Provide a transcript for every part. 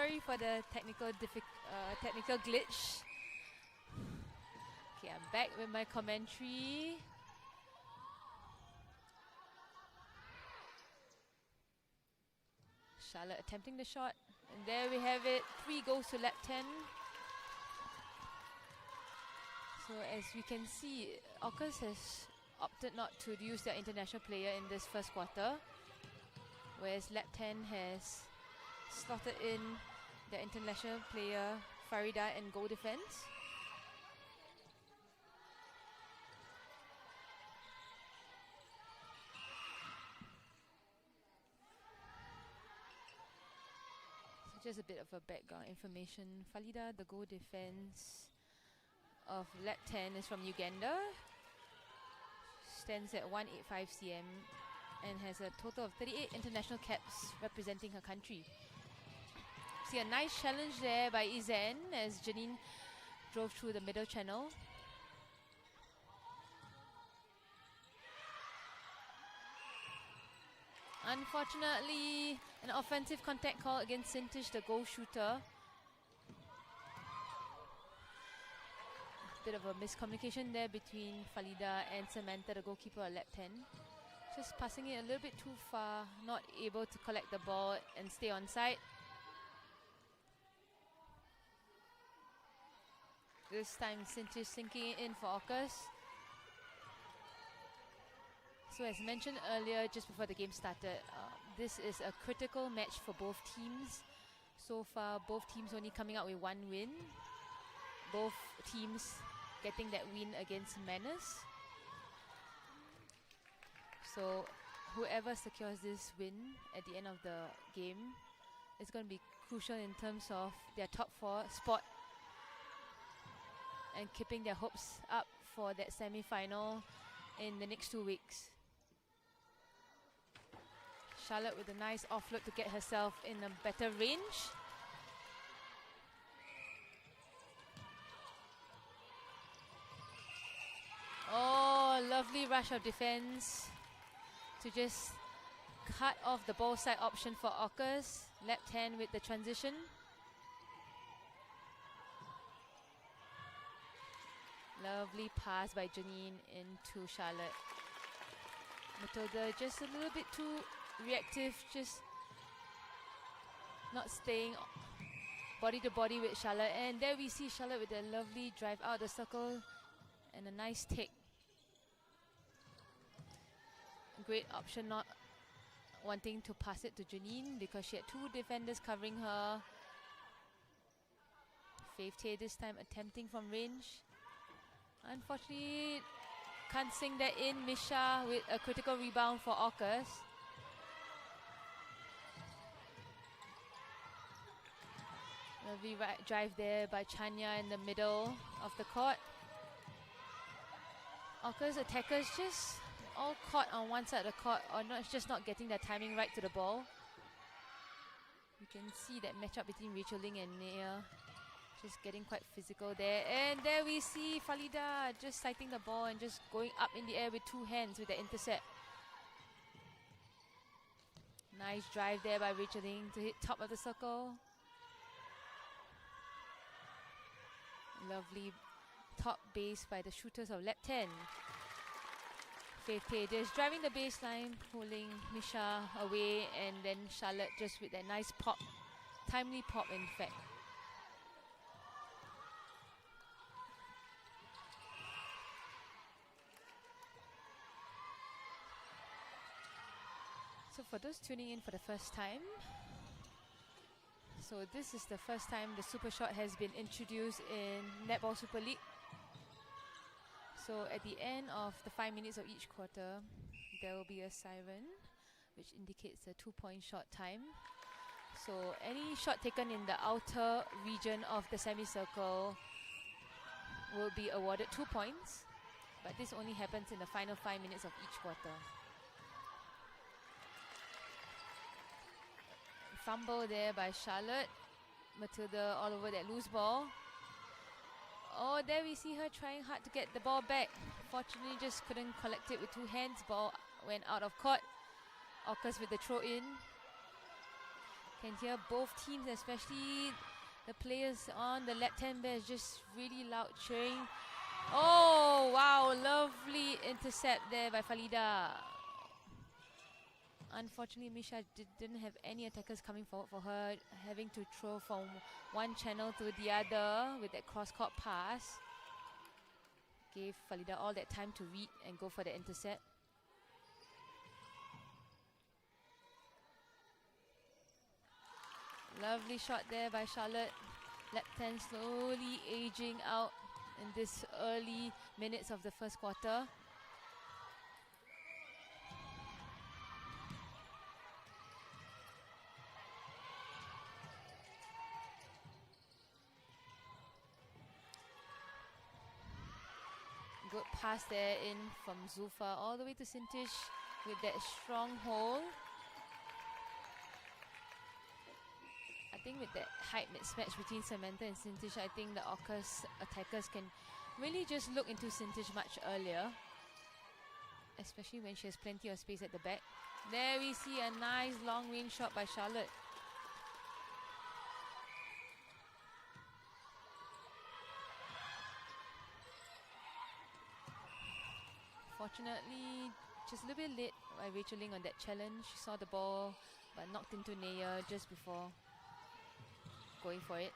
sorry for the technical glitch. Okay, I'm back with my commentary. Charlotte attempting the shot. And there we have it. 3 goals to Llabten. So as we can see, Orcas has opted not to use their international player in this first quarter, whereas Llabten has slotted in their international player Farida in goal defense. So just a bit of a background information. Farida, the goal defense of Llabten, is from Uganda. Stands at 185 cm and has a total of 38 international caps representing her country. See a nice challenge there by Izan as Janine drove through the middle channel. Unfortunately, an offensive contact call against Sintish, the goal shooter. Bit of a miscommunication there between Falida and Samantha, the goalkeeper of Llabten. Just passing it a little bit too far, not able to collect the ball and stay on side. This time Sintish sinking it in for Orcas. So as mentioned earlier, just before the game started, this is a critical match for both teams. So far, both teams only coming out with 1 win. Both teams getting that win against Mannas. So whoever secures this win at the end of the game is going to be crucial in terms of their top 4 spot and keeping their hopes up for that semi-final in the next 2 weeks. Charlotte with a nice offload to get herself in a better range. Oh, lovely rush of defense to just cut off the ball side option for Orcas. Left hand with the transition. Lovely pass by Janine into Charlotte. Matilda just a little bit too reactive, just not staying body to body with Charlotte. And there we see Charlotte with a lovely drive out the circle and a nice take. Great option not wanting to pass it to Janine because she had 2 defenders covering her. Faith this time attempting from range. Unfortunately, can't sink that in. Misha with a critical rebound for Orcas. Lovely drive there by Chanya in the middle of the court. Orcas attackers just all caught on one side of the court, or just not getting their timing right to the ball. You can see that matchup between Rachel Ling and Nia just getting quite physical there. And there we see Falida just sighting the ball and just going up in the air with 2 hands with the intercept. Nice drive there by Rachel Ling to hit top of the circle. Lovely top base by the shooters of Llabten. Faith just driving the baseline, pulling Misha away, and then Charlotte just with that nice pop, timely pop in fact. So for those tuning in for the first time, so this is the first time the Super Shot has been introduced in Netball Super League. So at the end of the 5 minutes of each quarter, there will be a siren, which indicates a 2-point shot time. So any shot taken in the outer region of the semicircle will be awarded 2 points, but this only happens in the final 5 minutes of each quarter. Fumble there by Charlotte. Matilda all over that loose ball. Oh, there we see her trying hard to get the ball back. Fortunately, just couldn't collect it with 2 hands. Ball went out of court. Orcas with the throw in. Can hear both teams, especially the players on the left-hand bears, just really loud cheering. Oh, wow, lovely intercept there by Falida. Unfortunately, Misha didn't have any attackers coming forward for her, having to throw from one channel to the other with that cross-court pass. Gave Falida all that time to read and go for the intercept. Lovely shot there by Charlotte. Llabten slowly aging out in this early minutes of the first quarter. Good pass there in from Zulfa all the way to Sintish with that stronghold. I think with that height mismatch between Samantha and Sintish, I think the Orcas attackers can really just look into Sintish much earlier, especially when she has plenty of space at the back. There we see a nice long range shot by Charlotte. Fortunately, just a little bit late by Rachel Ling on that challenge. She saw the ball but knocked into Naya just before going for it.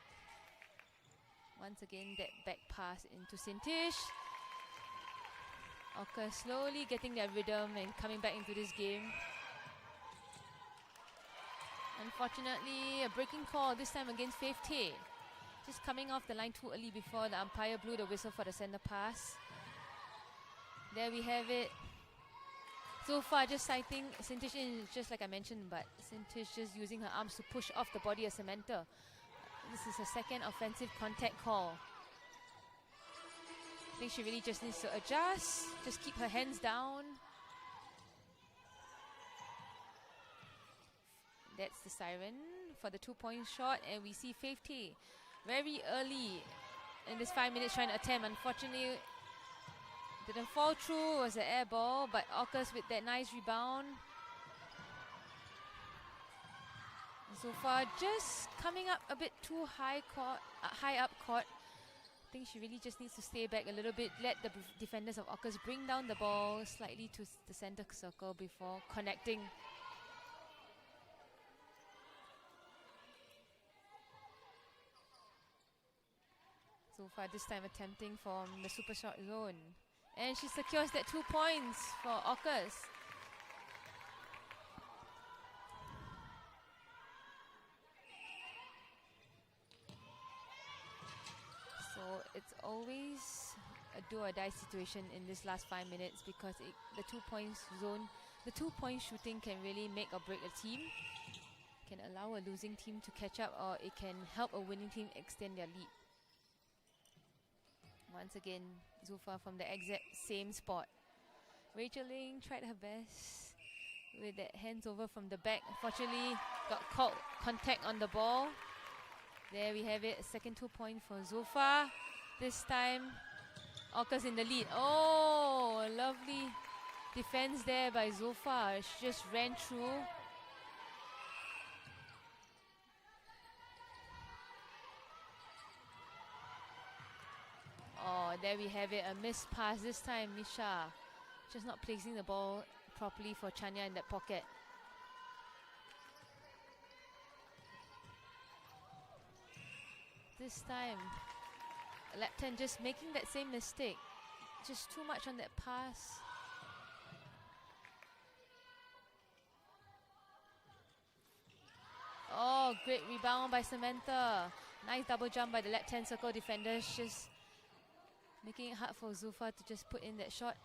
Once again, that back pass into Sintish. Orcas slowly getting their rhythm and coming back into this game. Unfortunately, a breaking call this time against Faith Tay. Just coming off the line too early before the umpire blew the whistle for the center pass. There we have it. So far, just citing Sintish in, just like I mentioned, but Sintish just using her arms to push off the body of Samantha. This is a second offensive contact call. I think she really just needs to adjust, just keep her hands down. That's the siren for the 2-point shot, and we see Faith Tay very early in this 5 minutes trying to attempt. Unfortunately, didn't fall through, it was an air ball, but Orcas with that nice rebound. So far, just coming up a bit too high up court. I think she really just needs to stay back a little bit, let the defenders of Orcas bring down the ball slightly to the center circle before connecting. So far this time attempting from the super short zone. And she secures that 2 points for Orcas. So it's always a do or die situation in this last 5 minutes because the 2 points zone, the 2-point shooting can really make or break a team. Can allow a losing team to catch up, or it can help a winning team extend their lead. Once again, Zulfa from the exact same spot. Rachel Ling tried her best with that hands over from the back. Unfortunately, got caught contact on the ball. There we have it, a second 2-point for Zulfa. This time, Orcas in the lead. Oh, lovely defense there by Zulfa. She just ran through. Oh, there we have it, a missed pass this time. Misha just not placing the ball properly for Chania in that pocket. This time, Llabten just making that same mistake. Just too much on that pass. Oh, great rebound by Samantha. Nice double jump by the Llabten circle defenders. Just making it hard for Zulfa to just put in that shot.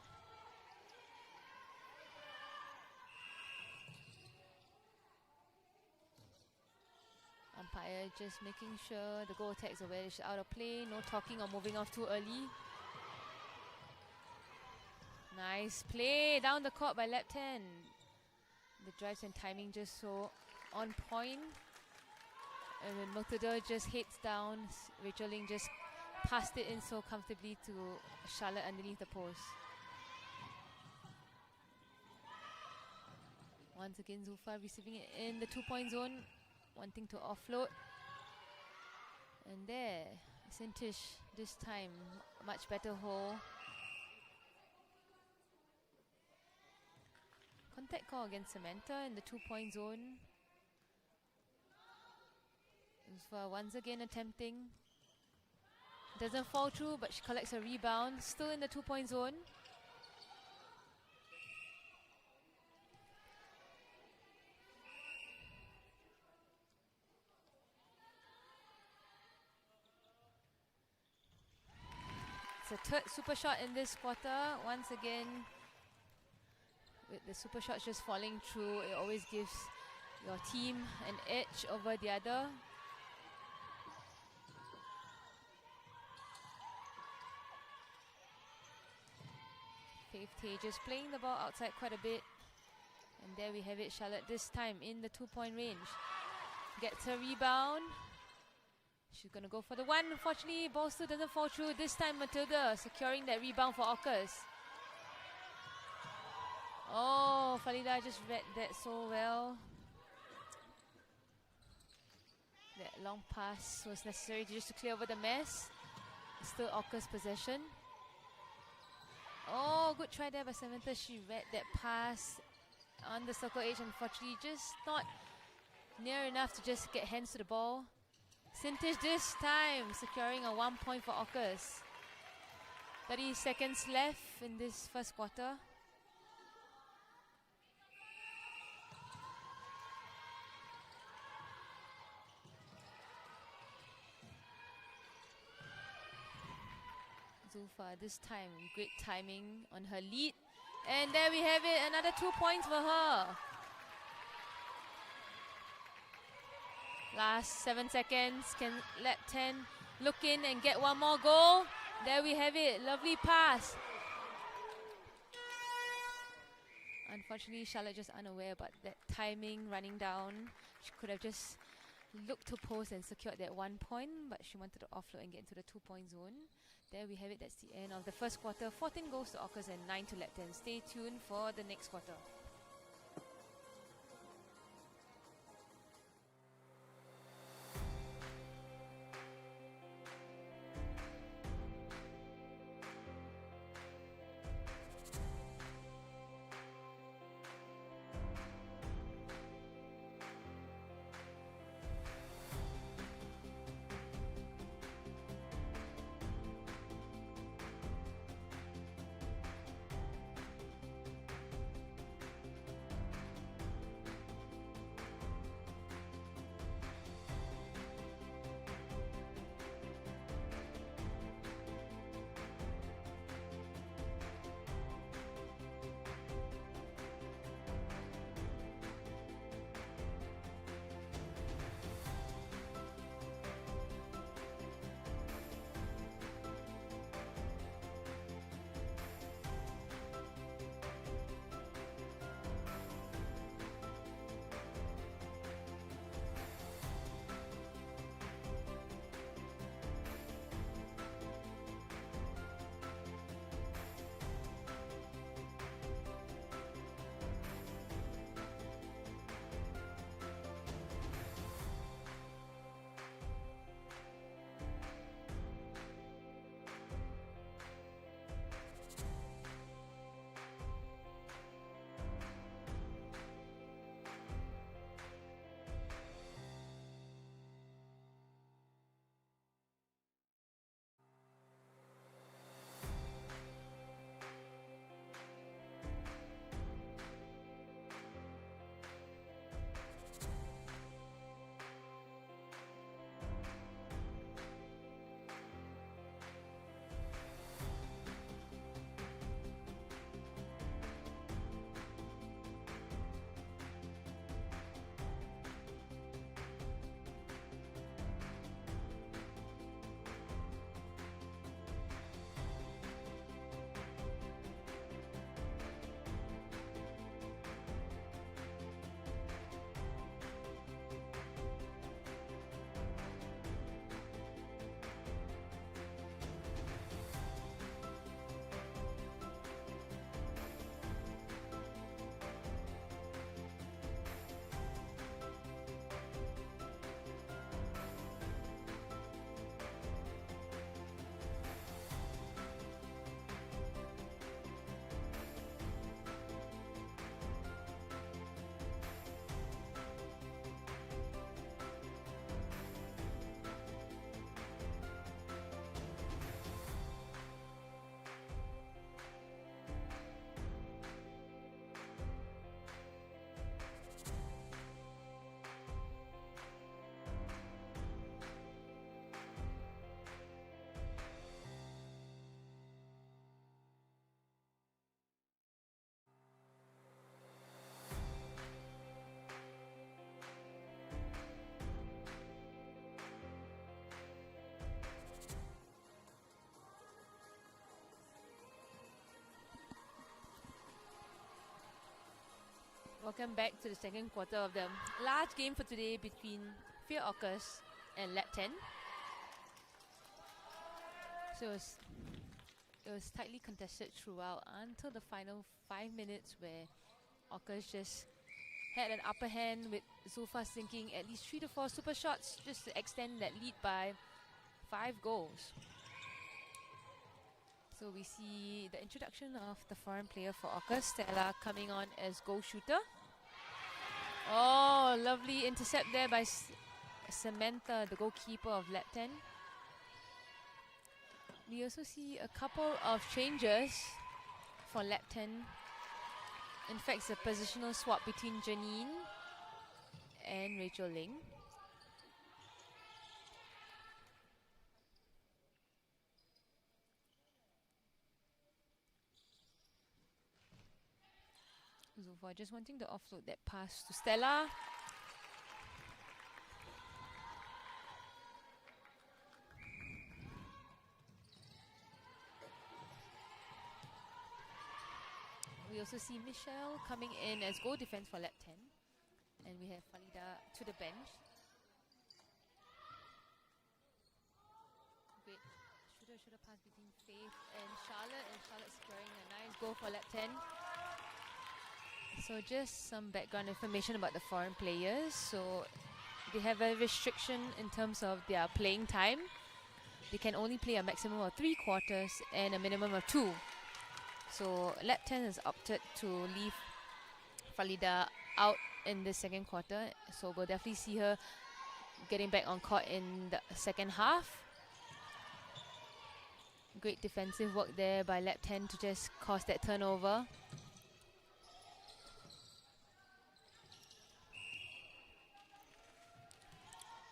Umpire just making sure the goal tags are well, it's out of play, no talking or moving off too early. Nice play down the court by Llabten. The drives and timing just so on point. And when Multidor just hits down, Rachel Ling just passed it in so comfortably to Charlotte underneath the post. Once again, Zulfa receiving it in the 2-point zone. wanting to offload. And there, Sintish this time, much better hole. Contact call against Samantha in the 2-point zone. Uzfa once again attempting. Doesn't fall through, but she collects a rebound. Still in the 2-point zone. It's a third super shot in this quarter. Once again, with the super shots just falling through, it always gives your team an edge over the other. Faith just playing the ball outside quite a bit. And there we have it, Charlotte this time in the 2-point range. Gets a rebound. She's going to go for the one. Unfortunately, ball still doesn't fall through. This time, Matilda securing that rebound for Orcas. Oh, Falida just read that so well. That long pass was necessary just to clear over the mess. Still Orcas possession. Oh, good try there by Samantha. She read that pass on the circle edge. Unfortunately, just not near enough to just get hands to the ball. Sintish this time securing a 1 point for Orcas. 30 seconds left in this first quarter. Zulfa this time, great timing on her lead. And there we have it, another 2 points for her. Last 7 seconds, can Llabten look in and get one more goal? There we have it, lovely pass. Unfortunately, Charlotte just unaware about that timing running down. She could have just looked to post and secured that 1 point, but she wanted to offload and get into the 2-point zone. There we have it, that's the end of the first quarter. 14 goals to Orcas and 9 to Llabten. Stay tuned for the next quarter. Welcome back to the second quarter of the last game for today between Fier Orcas and Llabten. So it was tightly contested throughout until the final 5 minutes, where Orcas just had an upper hand, with Zulfa sinking at least 3 to 4 super shots just to extend that lead by 5 goals. So we see the introduction of the foreign player for Orcas, Stella, coming on as goal shooter. Oh, lovely intercept there by Samantha, the goalkeeper of Llabten. We also see a couple of changes for Llabten. In fact, it's a positional swap between Janine and Rachel Ling. Zulfa just wanting to offload that pass to Stella. We also see Michelle coming in as goal defense for Llabten. And we have Falida to the bench. Great shooter pass between Faith and Charlotte securing a nice goal for Llabten. So just some background information about the foreign players. So they have a restriction in terms of their playing time. They can only play a maximum of 3 quarters and a minimum of 2. So Llabten has opted to leave Falida out in the second quarter. So we'll definitely see her getting back on court in the second half. Great defensive work there by Llabten to just cause that turnover.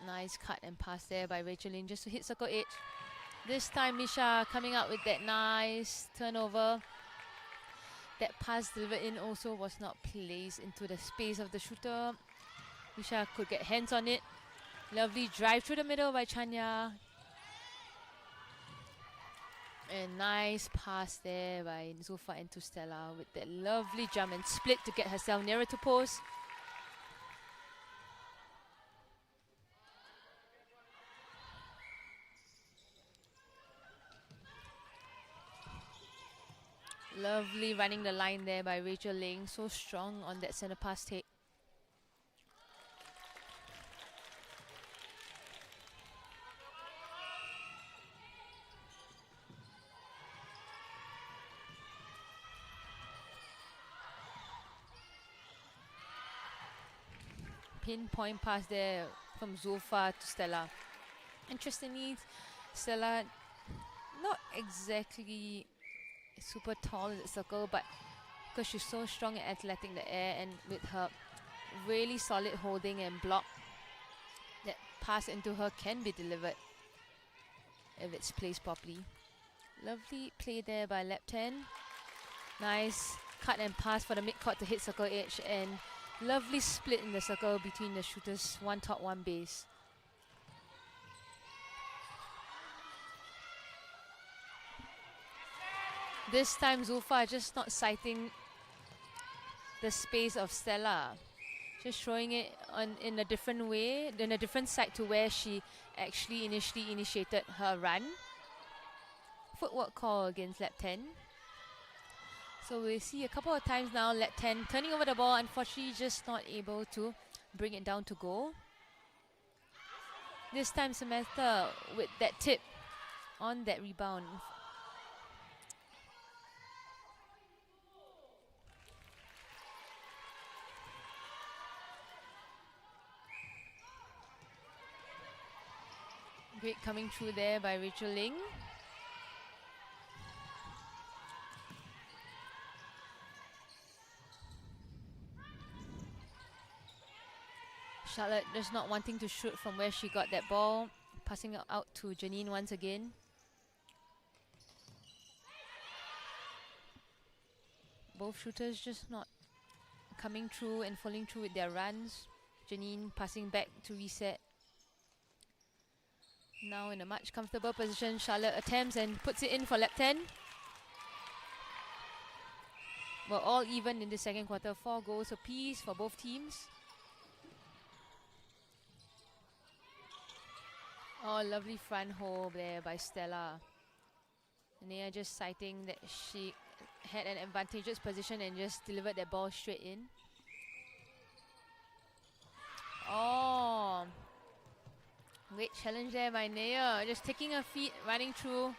Nice cut and pass there by Rachel Lin just to hit circle edge. This time Misha coming out with that nice turnover. That pass delivered in also was not placed into the space of the shooter. Misha could get hands on it. Lovely drive through the middle by Chanya. And nice pass there by Zulfa into Stella with that lovely jump and split to get herself nearer to post. Lovely running the line there by Rachel Ling. So strong on that center pass take. Pinpoint pass there from Zulfa to Stella. Interestingly, Stella not exactly super tall in the circle, but because she's so strong and athletic in the air, and with her really solid holding and block, that pass into her can be delivered if it's placed properly. Lovely play there by Llabten. Nice cut and pass for the midcourt to hit circle edge, and lovely split in the circle between the shooters, one top, one base. This time Zulfa just not sighting the space of Stella. Just throwing it on in a different way, in a different side to where she actually initially initiated her run. Footwork call against Llabten. So we see a couple of times now Llabten turning over the ball, unfortunately just not able to bring it down to goal. This time Samantha with that tip on that rebound. Great coming through there by Rachel Ling. Charlotte just not wanting to shoot from where she got that ball. Passing it out to Janine once again. Both shooters just not coming through and following through with their runs. Janine passing back to reset. Now in a much comfortable position, Charlotte attempts and puts it in for Llabten. Well, all even in the second quarter. 4 goals apiece for both teams. Oh, lovely front hold there by Stella. Nia just citing that she had an advantageous position and just delivered that ball straight in. Oh, great challenge there by Nia. Just taking her feet, running through.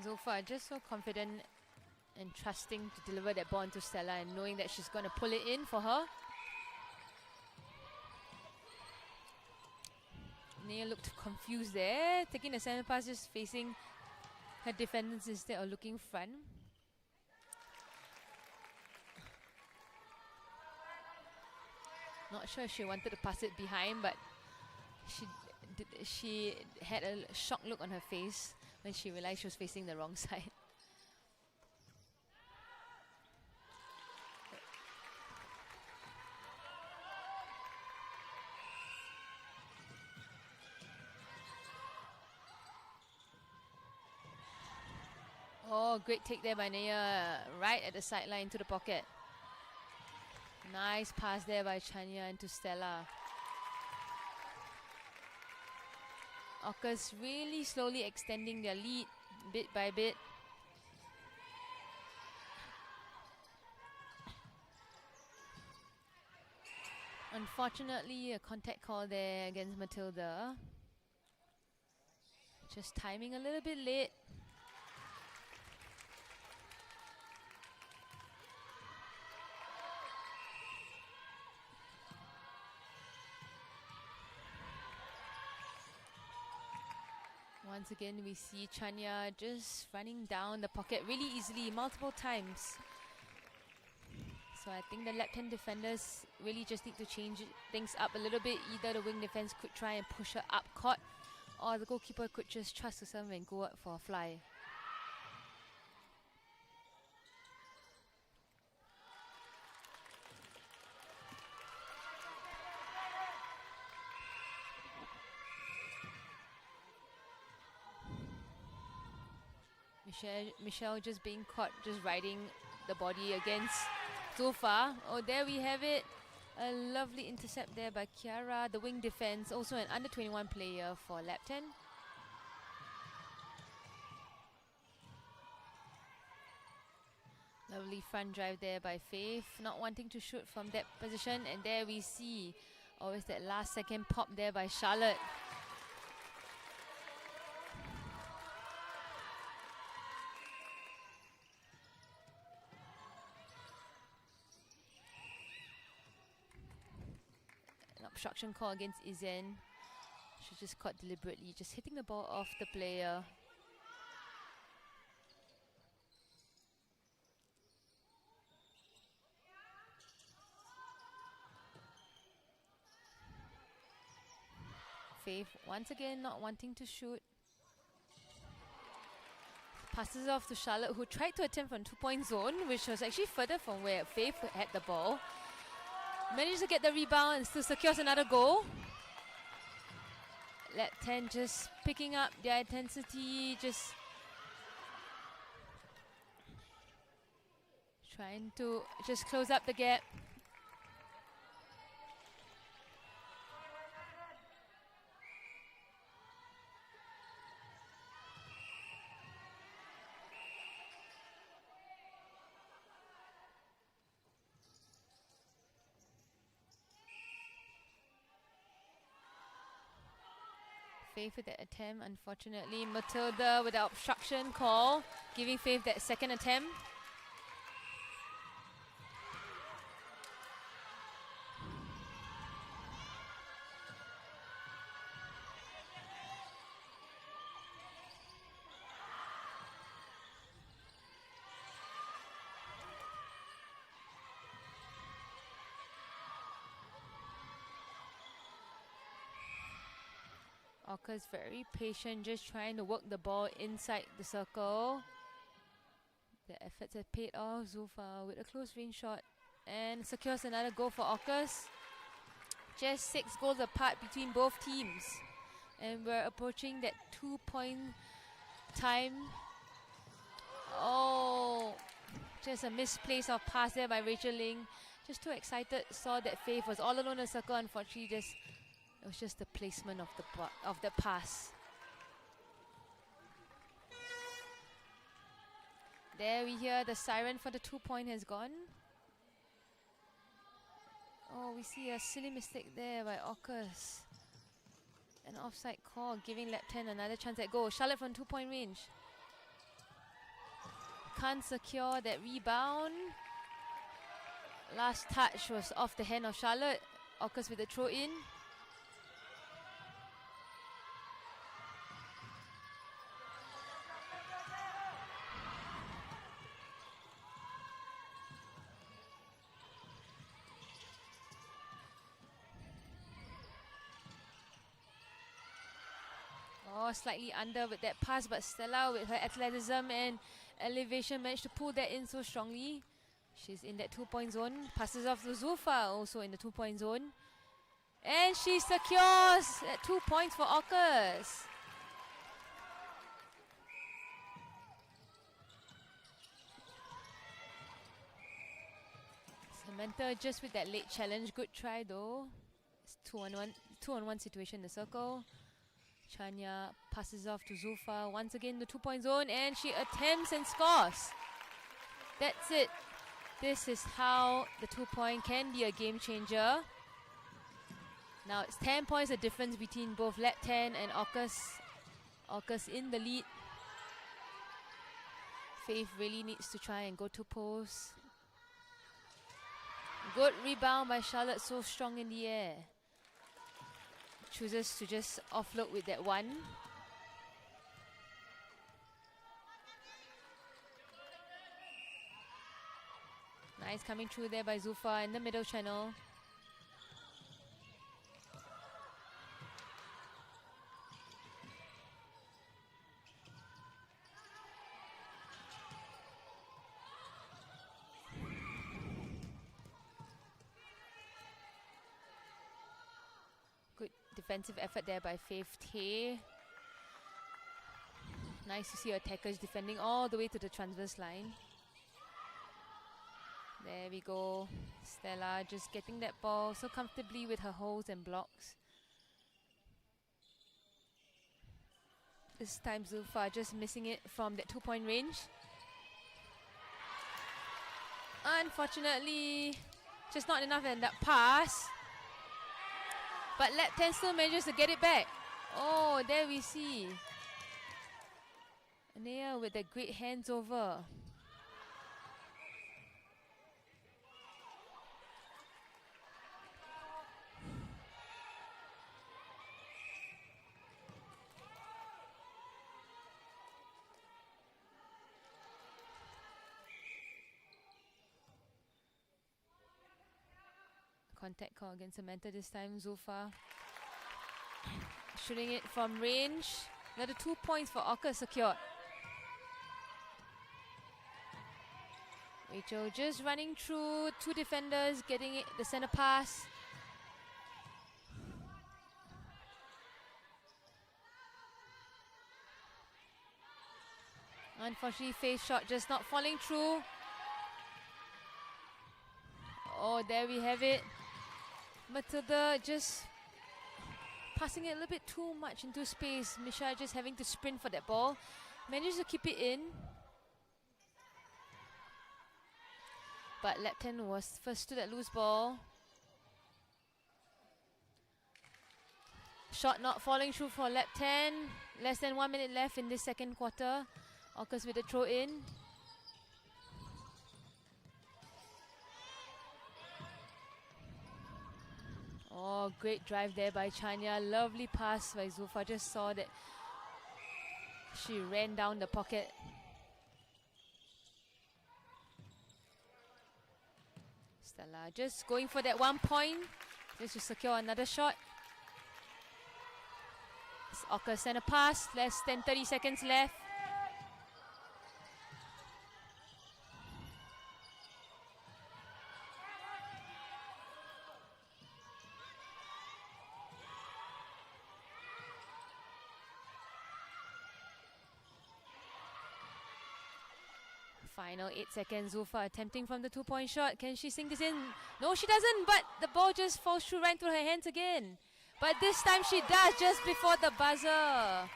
Zulfa just so confident and trusting to deliver that ball into Stella and knowing that she's going to pull it in for her. Nia looked confused there, taking the center pass, just facing her defenders instead of looking front. Not sure if she wanted to pass it behind, but she had a shocked look on her face when she realized she was facing the wrong side. Oh, great take there by Nia, right at the sideline to the pocket. Nice pass there by Chania into Stella. Orcas really slowly extending their lead bit by bit. Unfortunately, a contact call there against Matilda. Just timing a little bit late. Once again, we see Chania just running down the pocket really easily, multiple times. So I think the Llabten defenders really just need to change things up a little bit. Either the wing defense could try and push her up court, or the goalkeeper could just trust herself and go out for a fly. Michelle just being caught, just riding the body against Zulfa. Oh, there we have it. A lovely intercept there by Kiara, the wing defense, also an under 21 player for Llabten. Lovely front drive there by Faith, not wanting to shoot from that position. And there we see always that last second pop there by Charlotte. Obstruction call against Izen. She just caught deliberately, just hitting the ball off the player. Faith once again not wanting to shoot. Passes off to Charlotte, who tried to attempt from 2-point zone, which was actually further from where Faith had the ball. Managed to get the rebound and still secures another goal. Llabten just picking up their intensity, just trying to just close up the gap. Faith with that attempt, unfortunately. Matilda with the obstruction call, giving Faith that second attempt. Orcas very patient, just trying to work the ball inside the circle. The efforts have paid off. Zulfa with a close range shot and secures another goal for Orcas. Just 6 goals apart between both teams. And we're approaching that 2-point time. Oh, just a misplaced of pass there by Rachel Ling. Just too excited, saw that Faith was all alone in the circle. Unfortunately, it was just the placement of the pass. There we hear the siren for the 2-point has gone. Oh, we see a silly mistake there by Orcas. An offside call, giving Llabten another chance at goal. Charlotte from 2-point range. Can't secure that rebound. Last touch was off the hand of Charlotte. Orcas with the throw in. Oh, slightly under with that pass, but Stella with her athleticism and elevation managed to pull that in so strongly. She's in that 2-point zone. Passes off to Zulfa, also in the 2-point zone. And she secures 2 points for Orcas. Samantha just with that late challenge. Good try though. It's 2-on-1 situation in the circle. Chanya passes off to Zulfa. Once again the 2-point zone, and she attempts and scores. That's it. This is how the 2-point can be a game changer. Now it's 10 points the difference between both Llabten and Orcas. Orcas in the lead. Faith really needs to try and go to post. Good rebound by Charlotte, so strong in the air. Chooses to just offload with that one. Nice coming through there by Zulfa in the middle channel. Good defensive effort there by Faith Tay. Nice to see her attackers defending all the way to the transverse line. There we go. Stella just getting that ball so comfortably with her holds and blocks. This time Zulfa just missing it from that 2-point range. Unfortunately, just not enough in that pass. But Llabten still manages to get it back. Oh, there we see Anea with that great hands over. Contact call against Samantha this time. Zulfa shooting it from range. Another 2 points for Orcas secured. Rachel just running through 2 defenders, getting it the center pass. Unfortunately, Faith's shot just not falling through. Oh, there we have it. Matilda just passing it a little bit too much into space. Misha just having to sprint for that ball. Managed to keep it in. But Llabten was first to that loose ball. Shot not falling through for Llabten. Less than 1 minute left in this second quarter. Orcas with a throw in. Oh, great drive there by Chanya. Lovely pass by Zulfa. Just saw that she ran down the pocket. Stella just going for that 1 point. Just to secure another shot. Orcas send a pass, less than 30 seconds left. Final 8 seconds. Zulfa attempting from the 2-point shot. Can she sink this in? No, she doesn't, but the ball just falls through right through her hands again. But this time she does, just before the buzzer.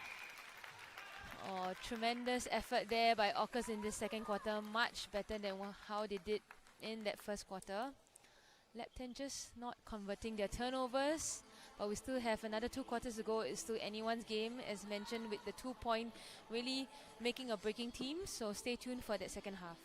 Oh, tremendous effort there by Orcas in this second quarter. Much better than how they did in that first quarter. Llabten just not converting their turnovers. But we still have another 2 quarters to go. It's still anyone's game, as mentioned, with the 2-point really making or breaking team. So stay tuned for that second half.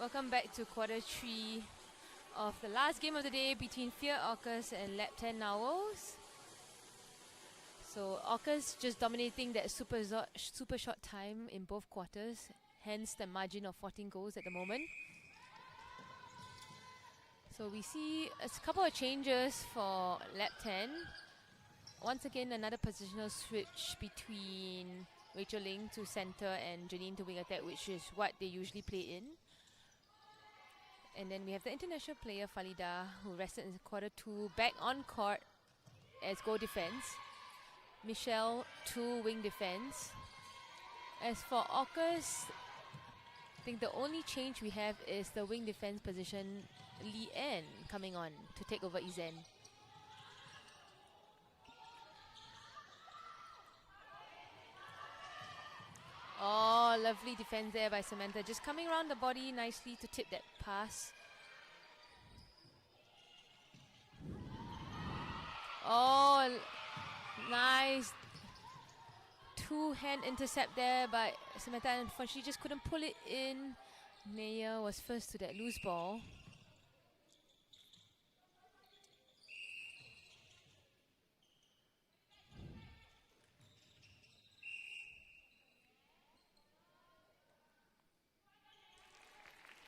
Welcome back to quarter 3 of the last game of the day between Fier Orcas and Llabten Owls. So Orcas just dominating that super short time in both quarters, hence the margin of 14 goals at the moment. So we see a couple of changes for Llabten. Once again, another positional switch between Rachel Ling to center and Janine to wing attack, which is what they usually play in. And then we have the international player Falida, who rested in quarter 2, back on court as goal defense. Michelle to wing defense. As for Orcas, I think the only change we have is the wing defense position, Leanne coming on to take over Izen. Oh, lovely defense there by Samantha. Just coming around the body nicely to tip that pass. Oh, nice. Two-hand intercept there by Samantha. And unfortunately, just couldn't pull it in. Naya was first to that loose ball.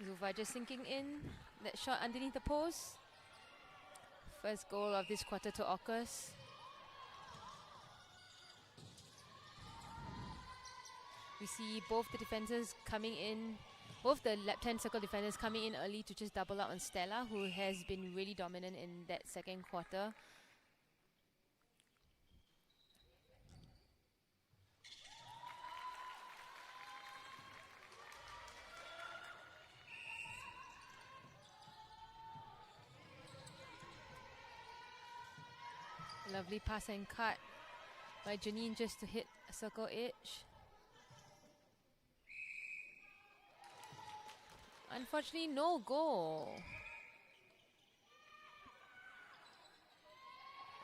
Zulfa just sinking in that shot underneath the post. First goal of this quarter to Orcas. We see both the defenders coming in, both the left-hand circle defenders coming in early to just double up on Stella, who has been really dominant in that second quarter. Lovely pass and cut by Janine just to hit a circle edge. Unfortunately, no goal.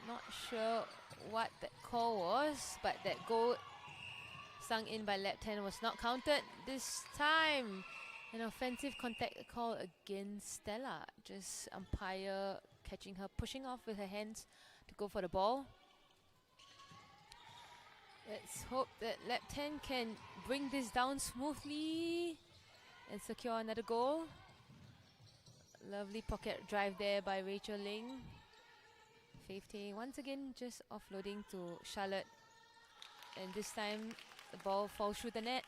Not sure what that call was, but that goal sung in by Llabten was not counted this time. An offensive contact call against Stella. Just umpire catching her, pushing off with her hands to go for the ball. Let's hope that Llabten can bring this down smoothly and secure another goal. Lovely pocket drive there by Rachel Ling. Faith once again just offloading to Charlotte. And this time the ball falls through the net.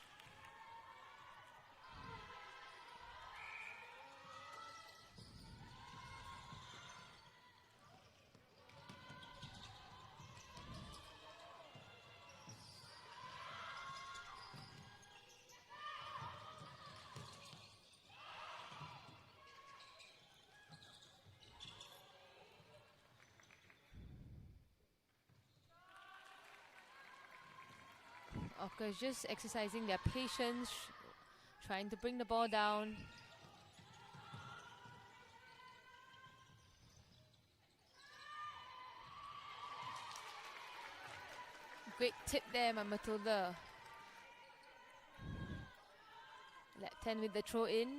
Orcas just exercising their patience, trying to bring the ball down. Great tip there by Matilda. Llabten with the throw in.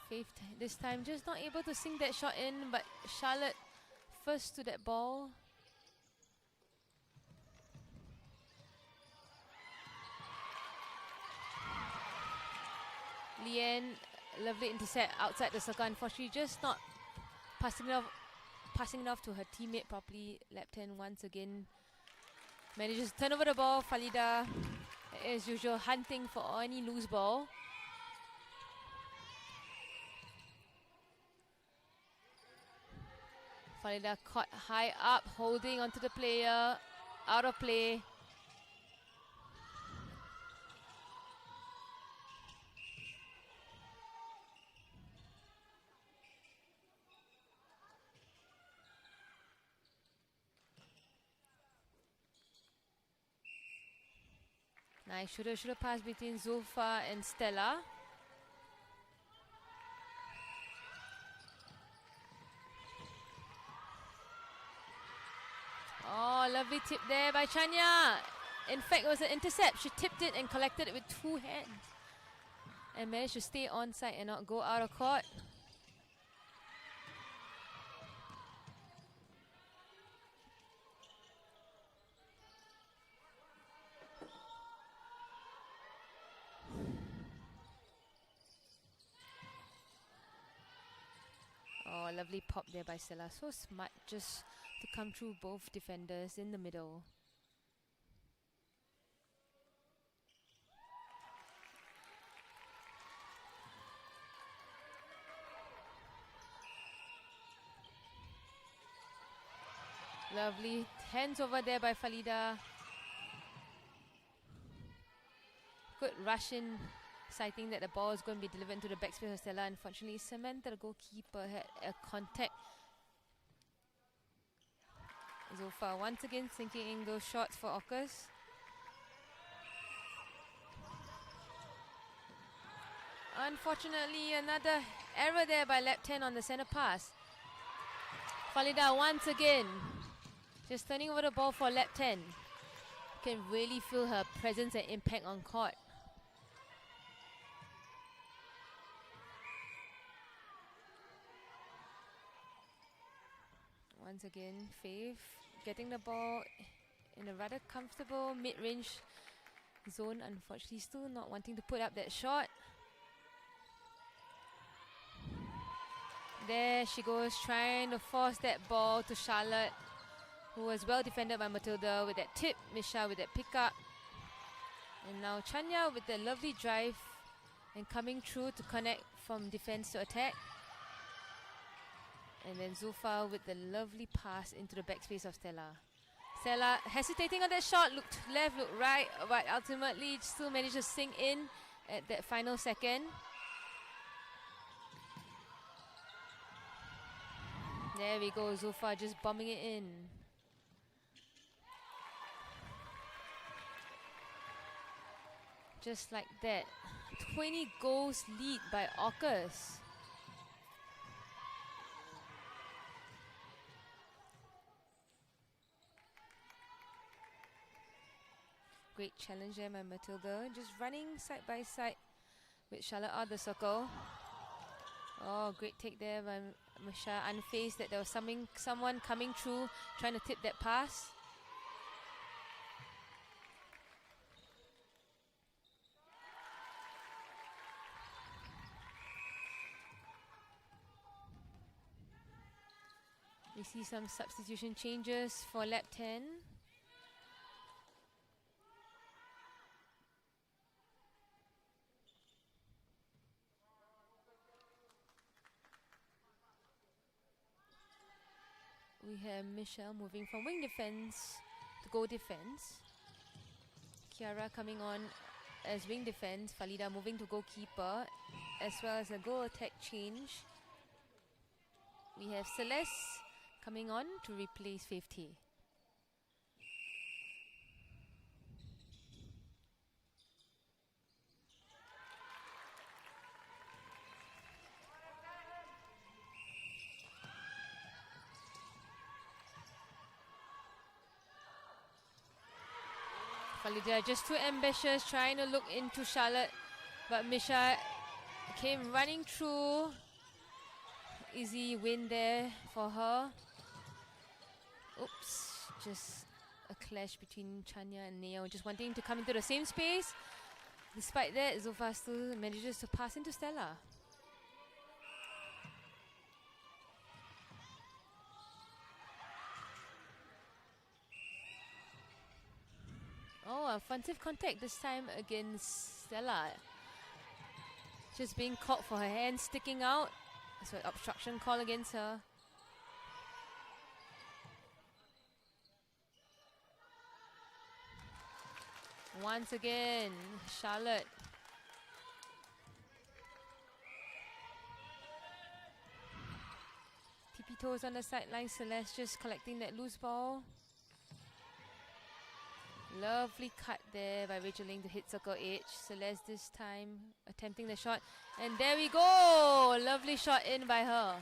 Faith this time just not able to sink that shot in, but Charlotte first to that ball. Leanne, lovely intercept outside the circle. Unfortunately, just not passing it off to her teammate properly. Llabten once again manages to turn over the ball. Falida, as usual, hunting for any loose ball. Falida caught high up, holding onto the player, out of play. Nice shooter pass between Zulfa and Stella. Oh, lovely tip there by Chanya. In fact, it was an intercept. She tipped it and collected it with 2 hands. And managed to stay on site and not go out of court. Oh, lovely pop there by Stella. So smart just to come through both defenders in the middle. Lovely hands over there by Falida. Good rush in, citing that the ball is going to be delivered into the backspace of Stella. Unfortunately, Samantha, the goalkeeper, had a contact. Zulfa once again sinking in those shots for Orcas. Unfortunately, another error there by Llabten on the center pass. Falida once again just turning over the ball for Llabten. Can really feel her presence and impact on court. Once again, Faith getting the ball in a rather comfortable mid-range zone. Unfortunately, still not wanting to put up that shot. There she goes, trying to force that ball to Charlotte, who was well defended by Matilda with that tip, Misha with that pickup. And now Chanya with the lovely drive and coming through to connect from defense to attack. And then Zulfa with the lovely pass into the backspace of Stella. Stella hesitating on that shot, looked left, looked right, but ultimately still managed to sink in at that final second. There we go, Zulfa just bombing it in. Just like that. 20 goals lead by Orcas. Great challenge there by Matilda. Just running side by side with Charlotte out the circle. Oh, great take there by Misha. Unfazed that there was someone coming through trying to tip that pass. We see some substitution changes for Llabten. We have Michelle moving from wing defense to goal defense. Kiara coming on as wing defense. Falida moving to goalkeeper, as well as a goal attack change. We have Celeste coming on to replace 50. Falida just too ambitious, trying to look into Charlotte, but Misha came running through. Easy win there for her. Oops, just a clash between Chanya and Neo, just wanting to come into the same space. Despite that, Zulfa still manages to pass into Stella. Oh, offensive contact this time against Stella. Just being caught for her hand sticking out. So obstruction call against her. Once again, Charlotte. Tippy toes on the sideline. Celeste just collecting that loose ball. Lovely cut there by Rachel Ling to hit circle edge. Celeste this time attempting the shot. And there we go! Lovely shot in by her.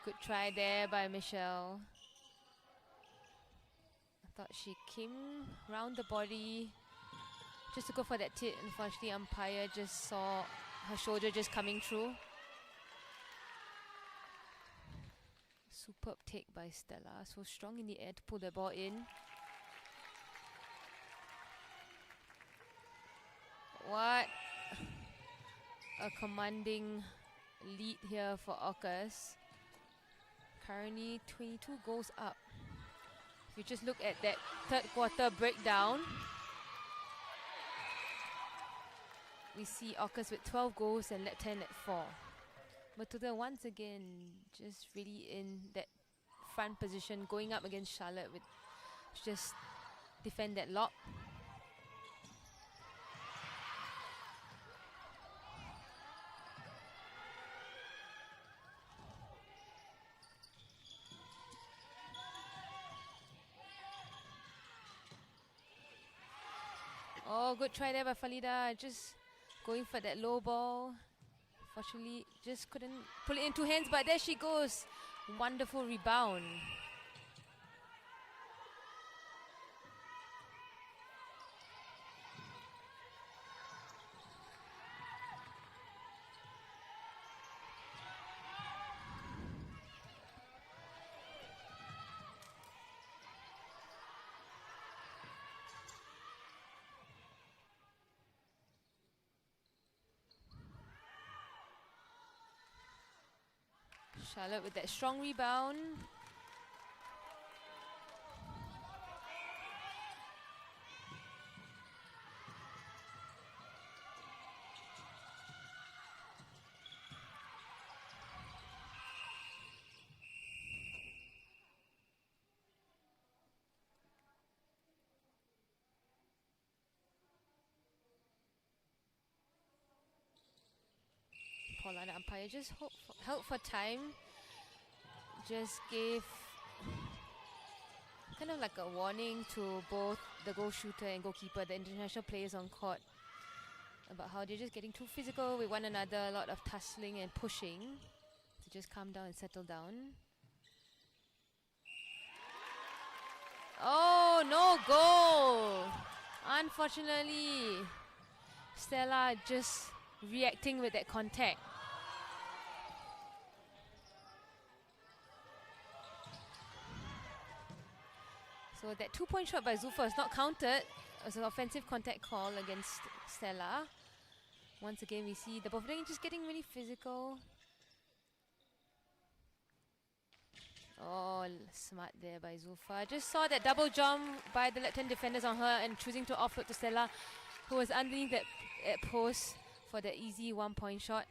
Good try there by Michelle. I thought she came round the body just to go for that tit. Unfortunately, umpire just saw her shoulder just coming through. Superb take by Stella. So strong in the air to pull the ball in. What a commanding lead here for Orcas. Currently 22 goals up. If you just look at that third quarter breakdown, we see Orcas with 12 goals and Llabten at 4. But Tote once again just really in that front position, going up against Charlotte with just defend that lock. Oh, good try there by Falida. Just going for that low ball. Fortunately, just couldn't pull it in 2 hands, but there she goes. Wonderful rebound. Charlotte with that strong rebound. Paula, the umpire, just held for time. Just gave kind of like a warning to both the goal shooter and goalkeeper, the international players on court, about how they're just getting too physical with one another, a lot of tussling and pushing, to just calm down and settle down. Oh, no goal! Unfortunately, Stella just reacting with that contact. So that 2-point shot by Zulfa is not counted as an offensive contact call against Stella. Once again, we see the both of them just getting really physical. Oh, smart there by Zulfa. Just saw that double jump by the Llabten defenders on her and choosing to offload to Stella, who was underneath that post for the easy 1-point shot.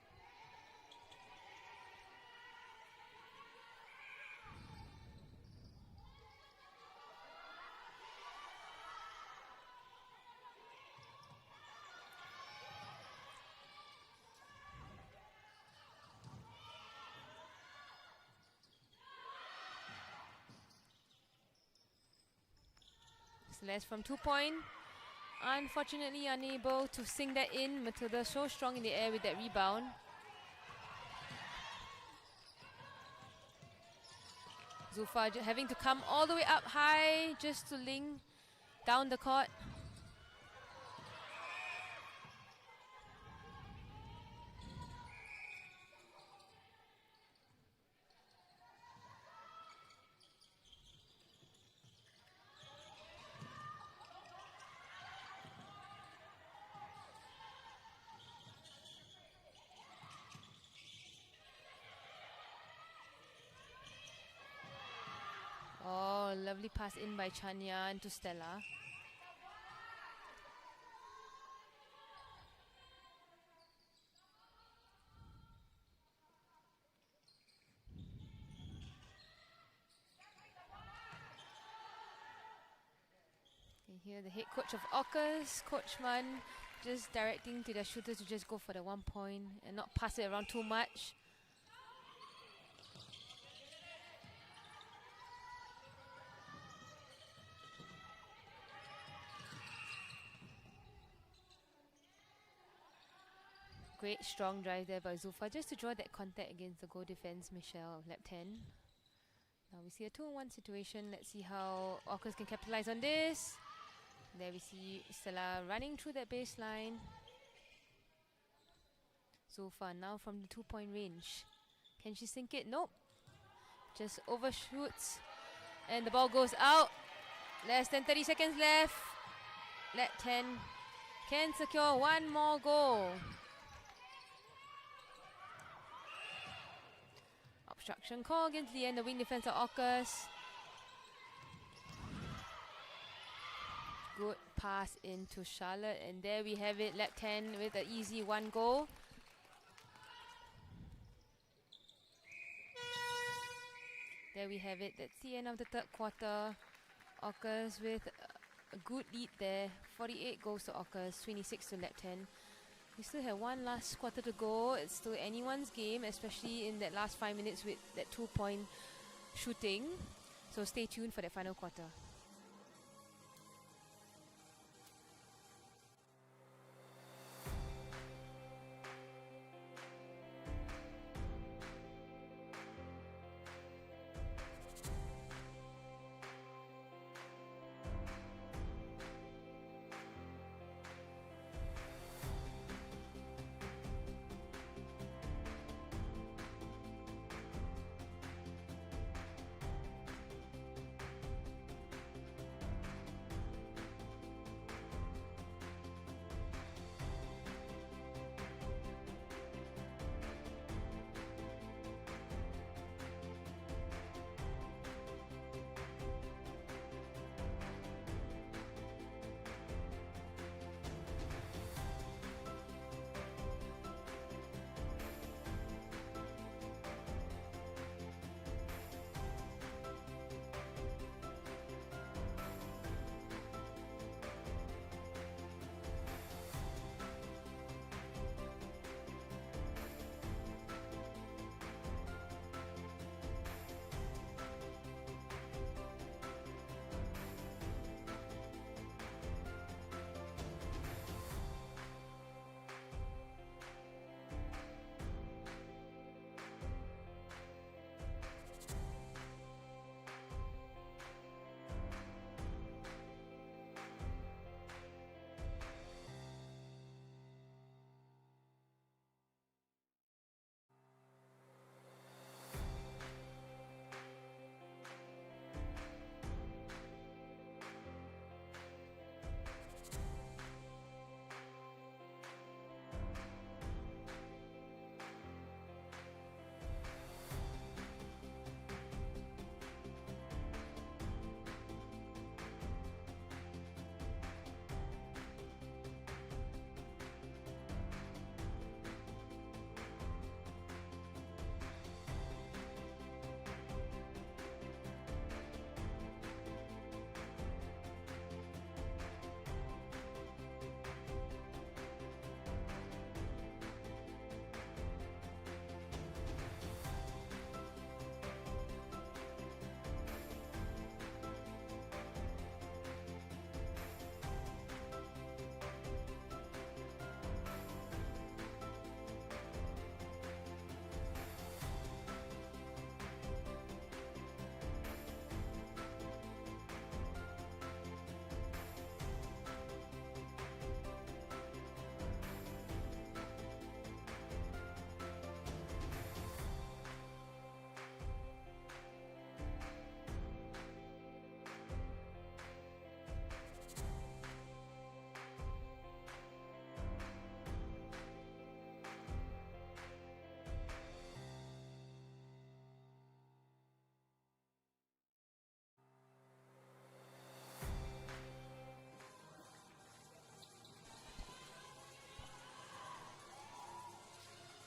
Celeste from 2-point. Unfortunately unable to sink that in. Matilda so strong in the air with that rebound. Zulfa having to come all the way up high just to link down the court. Oh, lovely pass in by Chania into Stella. You hear the head coach of Orcas, Coach Man, just directing to their shooters to just go for the 1 point and not pass it around too much. Great strong drive there by Zulfa just to draw that contact against the goal defense, Michelle of Llabten. Now we see a 2-on-1 situation. Let's see how Orcas can capitalize on this. There we see Stella running through that baseline. Zulfa now from the 2-point range. Can she sink it? Nope. Just overshoots. And the ball goes out. Less than 30 seconds left. Llabten can secure one more goal. Obstruction call against the end, the wing defense of Orcas. Good pass into Charlotte, and there we have it. Llabten with an easy 1 goal. There we have it. That's the end of the 3rd quarter. Orcas with a good lead there. 48 goals to Orcas, 26 to Llabten. We still have one last quarter to go. It's still anyone's game, especially in that last 5 minutes with that 2-point shooting. So stay tuned for that final quarter.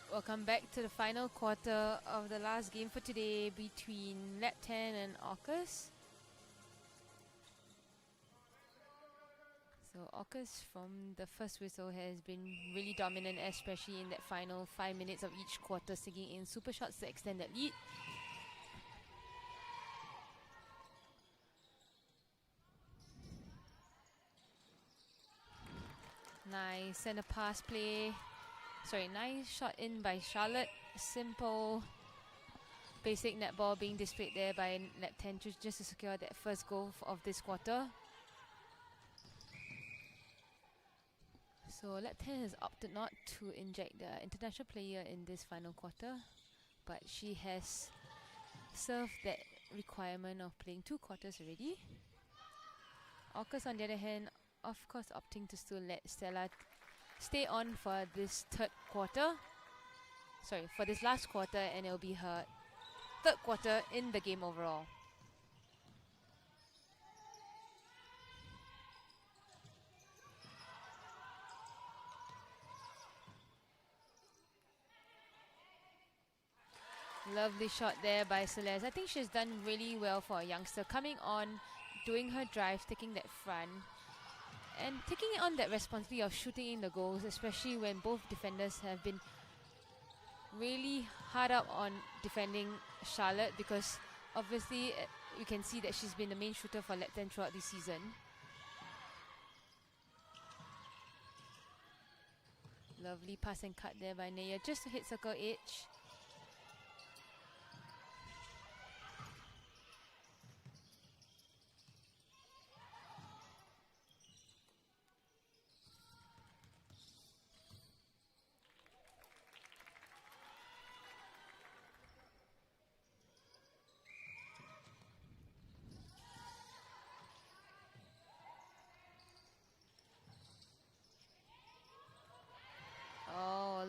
Welcome back to the final quarter of the last game for today between Llabten and Orcas. So Orcas from the first whistle has been really dominant, especially in that final 5 minutes of each quarter, sticking in super shots to extend that lead. Nice center pass play. Sorry, nice shot in by Charlotte. Simple, basic netball being displayed there by Llabten just to secure that first goal of this quarter. So Llabten has opted not to inject the international player in this final quarter, but she has served that requirement of playing 2 quarters already. Orcas, on the other hand, of course opting to still let Stella stay on for this for this last quarter, and it'll be her 3rd quarter in the game overall. Lovely shot there by Celeste. I think she's done really well for a youngster, coming on, doing her drive, taking that front, and taking on that responsibility of shooting in the goals, especially when both defenders have been really hard up on defending Charlotte, because obviously you can see that she's been the main shooter for Llabten throughout this season. Lovely pass and cut there by Naya, just to hit circle edge.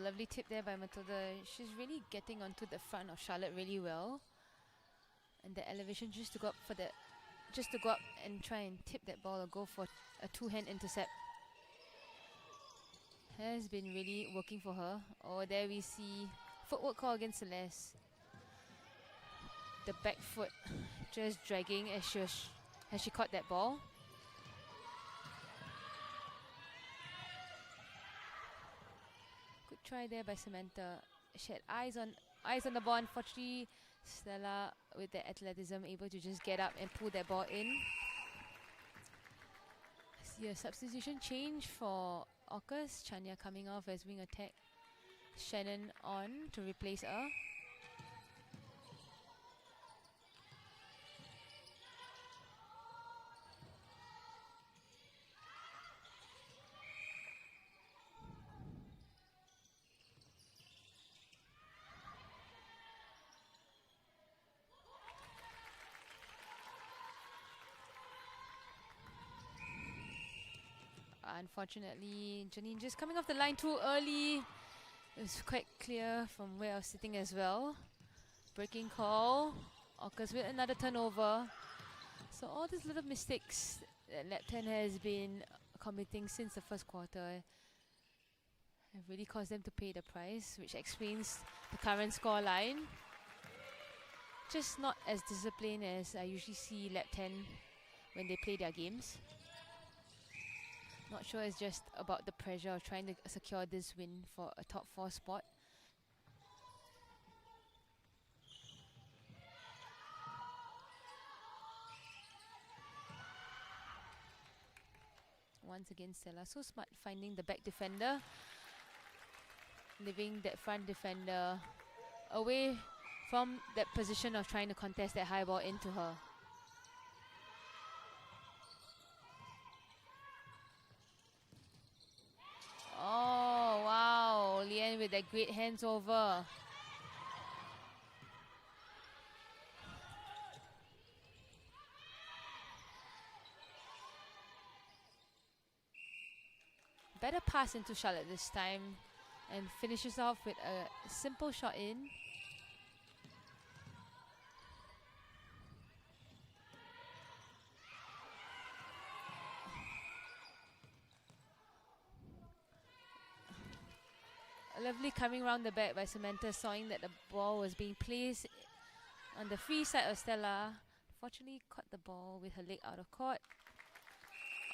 Lovely tip there by Matilda. She's really getting onto the front of Charlotte really well, and the elevation just to go up and try and tip that ball or go for a 2-hand intercept has been really working for her. Oh, there we see footwork call against Celeste. The back foot just dragging as she caught that ball. Try there by Samantha. She had eyes on the ball. Unfortunately, Stella, with the athleticism, able to just get up and pull that ball in. See a substitution change for Orcas. Chania coming off as wing attack. Shannon on to replace her. Unfortunately, Janine just coming off the line too early. It was quite clear from where I was sitting as well. Breaking call. Orcas with another turnover. So all these little mistakes that Llabten has been committing since the first quarter have really caused them to pay the price, which explains the current score line. Just not as disciplined as I usually see Llabten when they play their games. Not sure it's just about the pressure of trying to secure this win for a top 4 spot. Once again, Stella so smart finding the back defender, leaving that front defender away from that position of trying to contest that high ball into her. Oh, wow. Lian with that great hands over. Better pass into Charlotte this time, and finishes off with a simple shot in. Lovely coming round the back by Samantha, sawing that the ball was being placed on the free side of Stella. Fortunately, caught the ball with her leg out of court.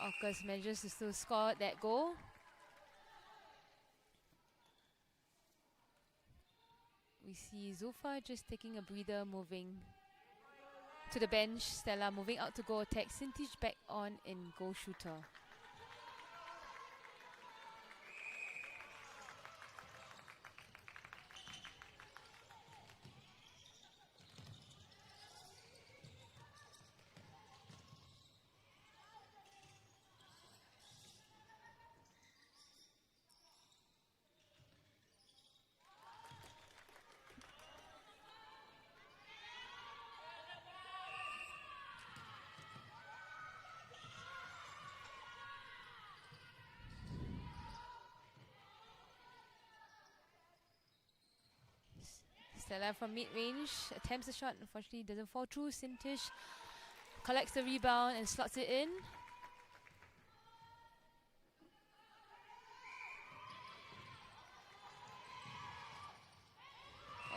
Orcas manages to still score that goal. We see Zulfa just taking a breather, moving to the bench. Stella moving out to goal attack. Sintage back on in goal shooter. Stella from mid-range attempts the shot, unfortunately doesn't fall through. Sintish collects the rebound and slots it in.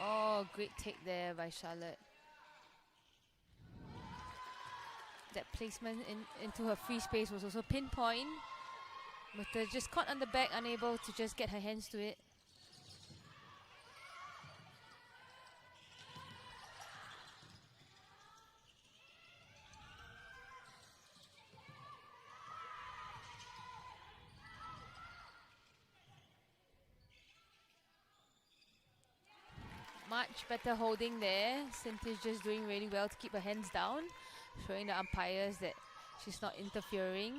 Oh, great take there by Charlotte. That placement into her free space was also pinpoint. But just caught on the back, unable to just get her hands to it. Much better holding there. Sintish just doing really well to keep her hands down, showing the umpires that she's not interfering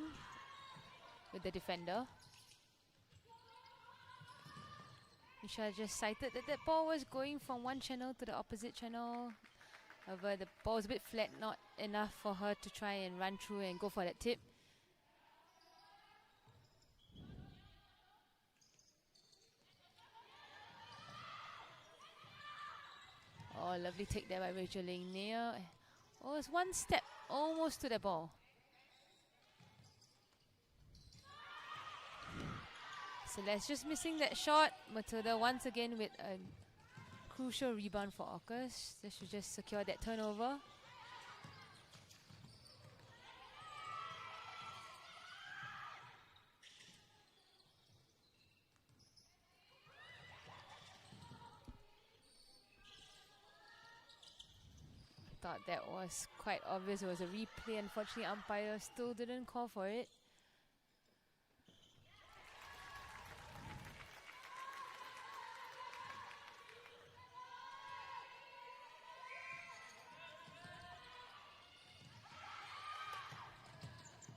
with the defender. Misha just cited that that ball was going from one channel to the opposite channel. However, the ball was a bit flat, not enough for her to try and run through and go for that tip. Oh, lovely take there by Rachel Ling. Near. Oh, it's one step almost to the ball. Celeste just missing that shot. Matilda once again with a crucial rebound for Orcas. They should just secure that turnover. Thought that was quite obvious. It was a replay. Unfortunately, umpire still didn't call for it.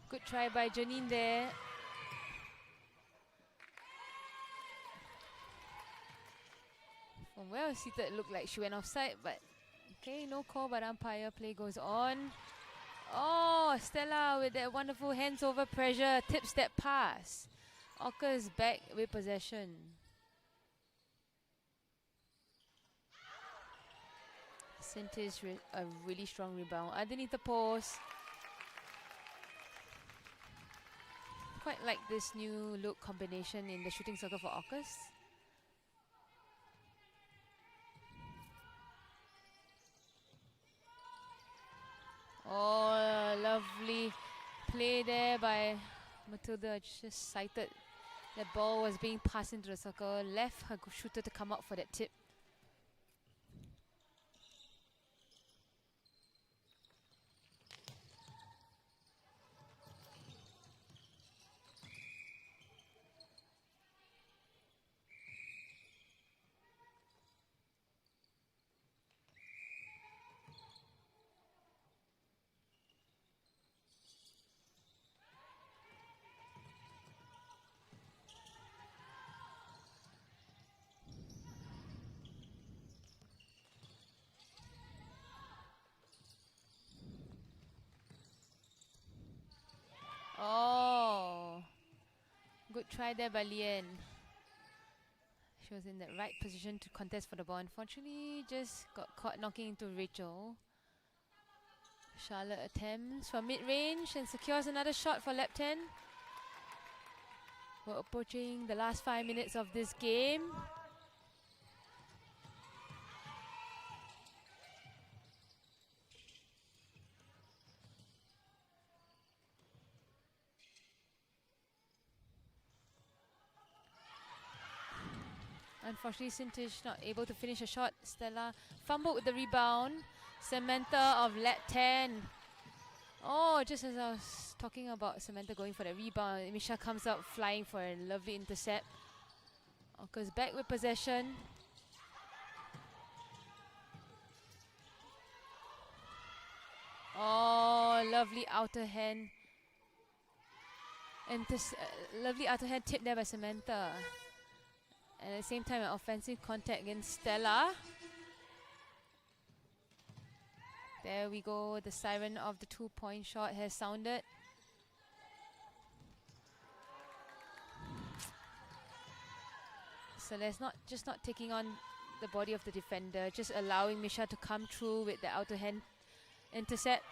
Good try by Janine there. From well seated, it looked like she went offside, but okay, no call, but umpire. Play goes on. Oh, Stella with that wonderful hands over pressure, tip step pass. Orcas back with possession. Sintish a really strong rebound underneath the post. Quite like this new look combination in the shooting circle for Orcas. Oh, lovely play there by Matilda. Just sighted that ball was being passed into the circle. Left her shooter to come out for that tip. Oh, good try there by Lien. She was in the right position to contest for the ball. Unfortunately, just got caught knocking into Rachel. Charlotte attempts from mid-range and secures another shot for Llabten. We're approaching the last 5 minutes of this game. Unfortunately, Sintish not able to finish a shot. Stella fumbled with the rebound. Samantha of Llabten. Oh, just as I was talking about Samantha going for the rebound, Misha comes out flying for a lovely intercept. Orcas back with possession. Oh, lovely outer hand. And this lovely outer hand tip there by Samantha. And at the same time, an offensive contact against Stella. There we go. The siren of the 2-point shot has sounded. Celeste not taking on the body of the defender, just allowing Misha to come through with the outer hand intercept.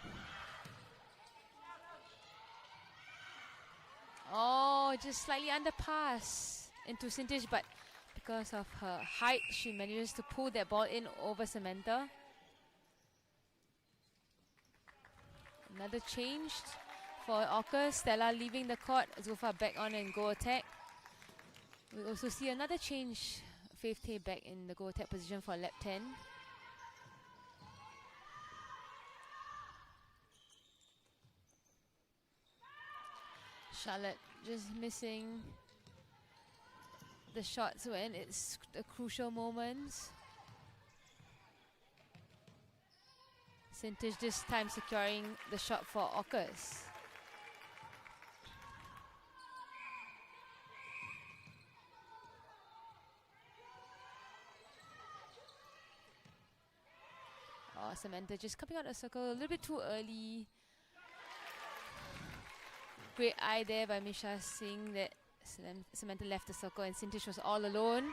Oh, just slightly underpass into Sintish, but because of her height, she manages to pull that ball in over Samantha. Another change for Orcas. Stella leaving the court. Zulfa back on and go attack. We also see another change. Faith Tay back in the go attack position for Llabten. Charlotte just missing the shots when it's the crucial moments. Sintish this time securing the shot for Orcas. Oh, Samantha just coming out of the circle a little bit too early. Great eye there by Misha, seeing that Samantha left the circle and Sintish was all alone.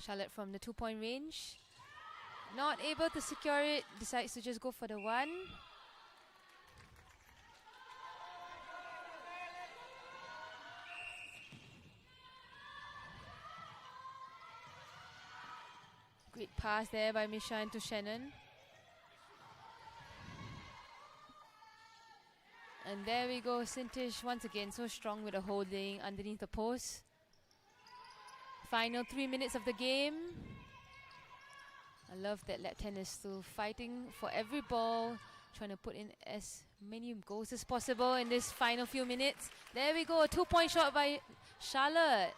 Charlotte from the 2-point range. Not able to secure it, decides to just go for the one. Great pass there by Misha into Shannon. And there we go, Sintish once again so strong with the holding underneath the post. Final 3 minutes of the game. I love that Llabten is still fighting for every ball, trying to put in as many goals as possible in this final few minutes. There we go, a 2-point shot by Charlotte.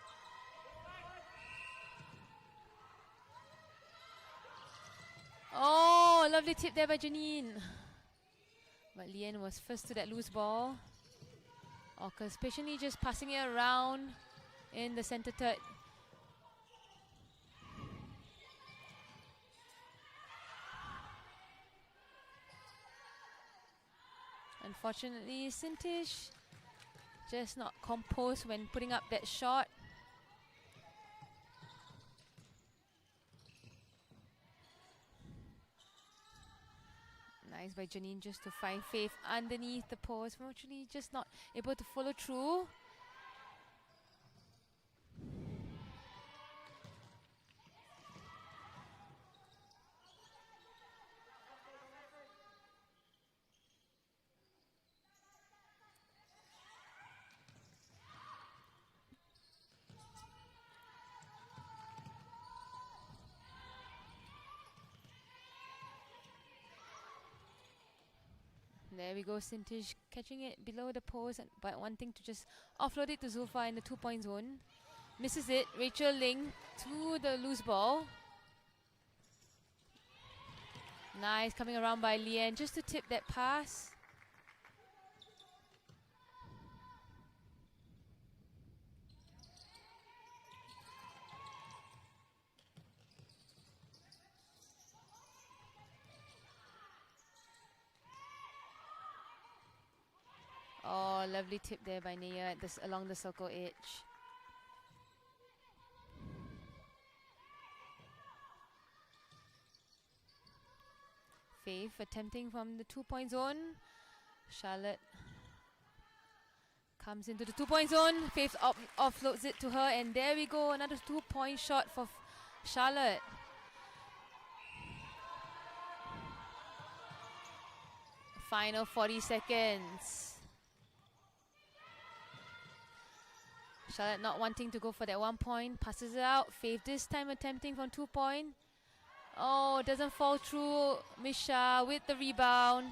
Oh, lovely tip there by Janine. But Lian was first to that loose ball. Orcas patiently just passing it around in the center third. Unfortunately, Sintish just not composed when putting up that shot. Nice by Janine just to find Faith underneath the post. Unfortunately, just not able to follow through. There we go, Sintish catching it below the post, but wanting to just offload it to Zulfa in the 2-point zone. Misses it. Rachel Ling to the loose ball. Nice, coming around by Lian just to tip that pass. Oh, lovely tip there by Nia at this, along the circle edge. Faith attempting from the 2-point zone. Charlotte comes into the 2-point zone. Faith offloads it to her, and there we go, another 2-point shot for Charlotte. Final 40 seconds. Charlotte not wanting to go for that 1 point, passes it out. Faith this time attempting from 2-point. Oh, doesn't fall through. Misha with the rebound.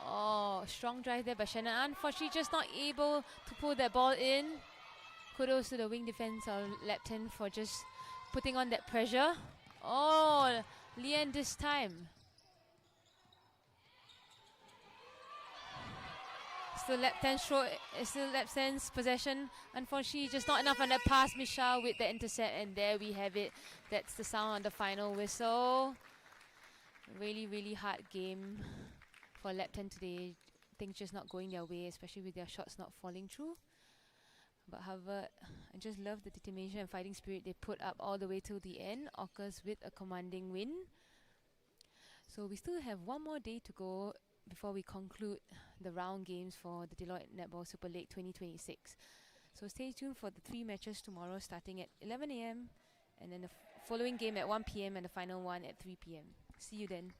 Oh, strong drive there by Shannon. Unfortunately, just not able to pull that ball in. Kudos to the wing defense of Llabten for just putting on that pressure. Oh, Lian this time. Still Llabten's possession. Unfortunately, just not enough on that pass. Misha with the intercept, and there we have it. That's the sound on the final whistle. Really, really hard game for Llabten today. Things just not going their way, especially with their shots not falling through. But however, I just love the determination and fighting spirit they put up all the way till the end. Orcas with a commanding win. So we still have one more day to go before we conclude the round games for the Deloitte Netball Super League 2026. So stay tuned for the 3 matches tomorrow starting at 11 AM and then the following game at 1 PM and the final one at 3 PM. See you then.